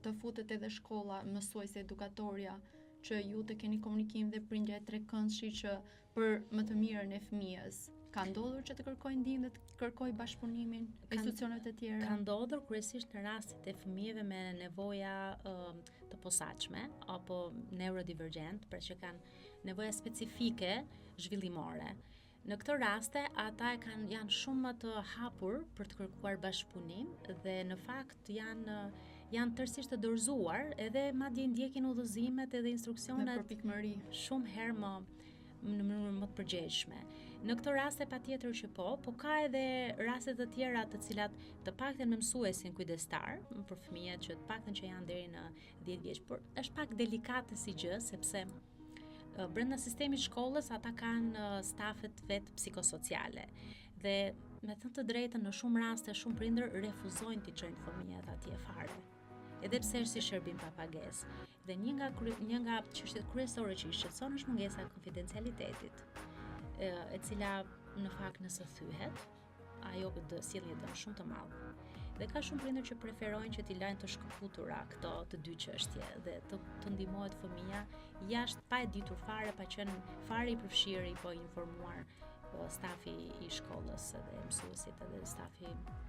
të futet edhe shkolla, mësuese, edukatorja, që ju të keni komunikim dhe prindja e trekëndshi që për më të mirën e fëmijës. Ka ndodhur që të kërkoj ndihmë dhe të kërkoj bashkëpunimin me institucionet e tjera? Ka ndodhur kryesisht në rastet e fëmijëve me nevoja të posaçme apo neurodivergjent, pra që kanë nevoja specifike zhvillimore. Në këto raste, ata janë shumë më të hapur për të kërkuar bashkëpunim dhe në fakt janë tërësisht të dorëzuar, edhe madje ndjekin udhëzimet edhe instruksionet me përpikmëri shumë herë në mënyrë më të përgjegjshme. Në këto raste patjetër që po ka edhe raste të tjera të cilat të paktën me mësuesin kujdestar për fëmijët që të paktën që janë deri në 10 vjeç, por është pak delikate si gjë sepse brenda sistemit shkollës ata kanë stafet vetë psikosociale dhe me të drejtën në shumë raste shumë prindër refuzojnë t'i çojnë fëmijët atje fare. Edhe pse është si shërbim pa pagesë. Dhe një nga çështjet kryesore që i shqetëson është mungesa e konfidencialitetit, e cila në fakt nëse thyhet, ajo do sjellë një dëm shumë të madh. Dhe ka shumë prindër që preferojnë që t'i lajnë të shkëputura këto të dy çështje dhe të ndihmohet fëmia jashtë pa e ditur fare, pa qenë fare i përfshirë, po informuar stafi i shkollës edhe mësuesit edhe stafi